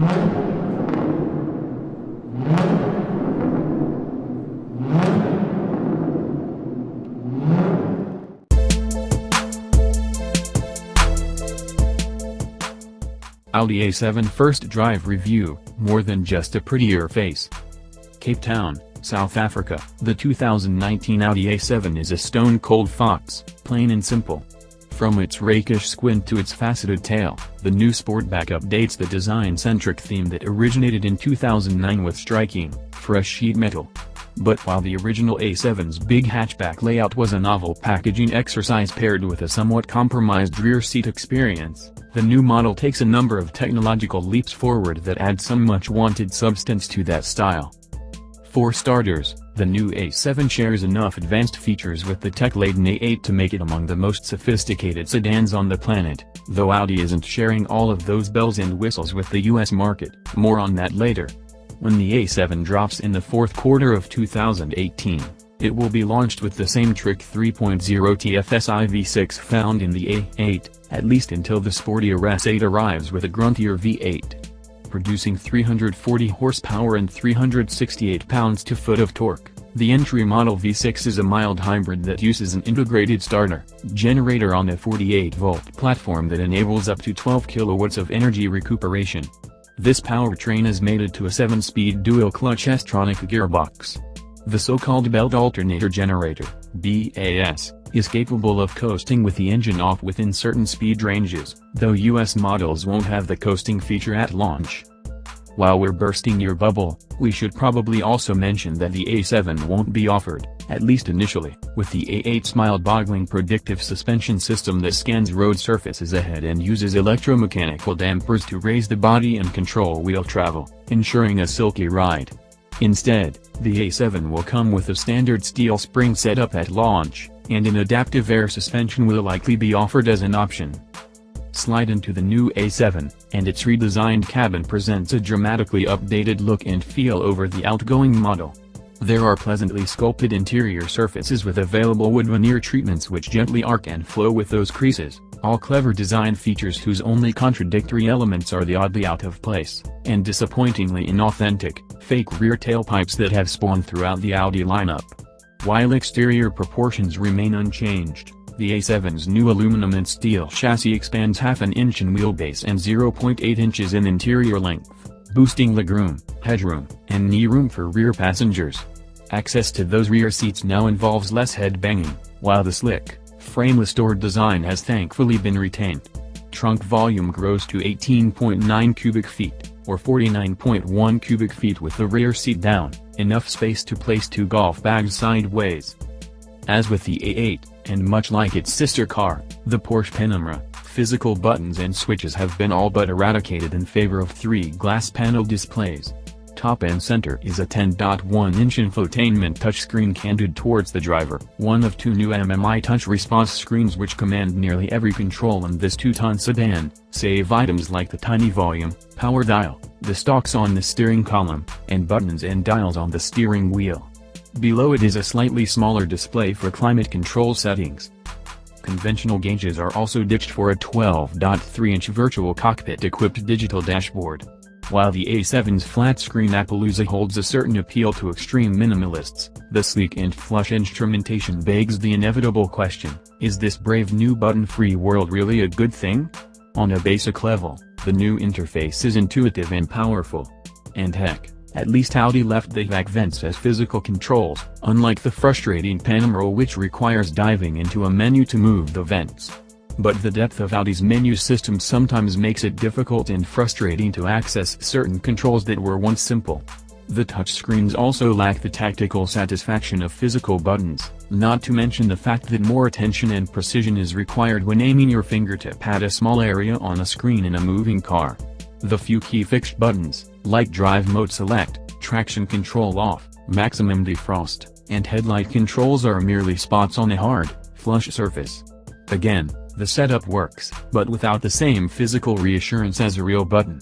Audi A7 First Drive Review, more than just a prettier face. Cape Town, South Africa. The 2019 Audi A7 is a stone-cold fox, plain and simple. From its rakish squint to its faceted tail, the new Sportback updates the design-centric theme that originated in 2009 with striking, fresh sheet metal. But while the original A7's big hatchback layout was a novel packaging exercise paired with a somewhat compromised rear seat experience, the new model takes a number of technological leaps forward that add some much-wanted substance to that style. For starters, the new A7 shares enough advanced features with the tech-laden A8 to make it among the most sophisticated sedans on the planet, though Audi isn't sharing all of those bells and whistles with the US market. More on that later. When the A7 drops in the fourth quarter of 2018, it will be launched with the same Trick 3.0 TFSI V6 found in the A8, at least until the sportier S8 arrives with a gruntier V8. Producing 340 horsepower and 368 pounds-to-foot of torque, the entry model V6 is a mild hybrid that uses an integrated starter generator on a 48-volt platform that enables up to 12 kilowatts of energy recuperation. This powertrain is mated to a 7-speed dual-clutch S-tronic gearbox. The so-called belt alternator generator, BAS, is capable of coasting with the engine off within certain speed ranges, though US models won't have the coasting feature at launch. While we're bursting your bubble, we should probably also mention that the A7 won't be offered, at least initially, with the A8's mind-boggling predictive suspension system that scans road surfaces ahead and uses electromechanical dampers to raise the body and control wheel travel, ensuring a silky ride. Instead, the A7 will come with a standard steel spring setup at launch, and an adaptive air suspension will likely be offered as an option. Slide into the new A7, and its redesigned cabin presents a dramatically updated look and feel over the outgoing model. There are pleasantly sculpted interior surfaces with available wood veneer treatments which gently arc and flow with those creases, all clever design features whose only contradictory elements are the oddly out of place, and disappointingly inauthentic, fake rear tailpipes that have spawned throughout the Audi lineup. While exterior proportions remain unchanged, the A7's new aluminum and steel chassis expands half an inch in wheelbase and 0.8 inches in interior length, boosting legroom, headroom, and knee room for rear passengers. Access to those rear seats now involves less head banging, while the slick, frame-restored design has thankfully been retained. Trunk volume grows to 18.9 cubic feet, or 49.1 cubic feet with the rear seat down, enough space to place 2 golf bags sideways. As with the A8, and much like its sister car, the Porsche Panamera, physical buttons and switches have been all but eradicated in favor of 3 glass panel displays. Top and center is a 10.1-inch infotainment touchscreen canted towards the driver, one of 2 new MMI touch response screens which command nearly every control in this 2-ton sedan, save items like the tiny volume, power dial, the stalks on the steering column, and buttons and dials on the steering wheel. Below it is a slightly smaller display for climate control settings. Conventional gauges are also ditched for a 12.3-inch virtual cockpit-equipped digital dashboard. While the A7's flat-screen Appaloosa holds a certain appeal to extreme minimalists, the sleek and flush instrumentation begs the inevitable question, is this brave new button-free world really a good thing? On a basic level, the new interface is intuitive and powerful. And heck, at least Audi left the vac vents as physical controls, unlike the frustrating Panamera which requires diving into a menu to move the vents. But the depth of Audi's menu system sometimes makes it difficult and frustrating to access certain controls that were once simple. The touchscreens also lack the tactical satisfaction of physical buttons, not to mention the fact that more attention and precision is required when aiming your fingertip at a small area on a screen in a moving car. The few key fixed buttons, like drive mode select, traction control off, maximum defrost, and headlight controls are merely spots on a hard, flush surface. Again, the setup works, but without the same physical reassurance as a real button.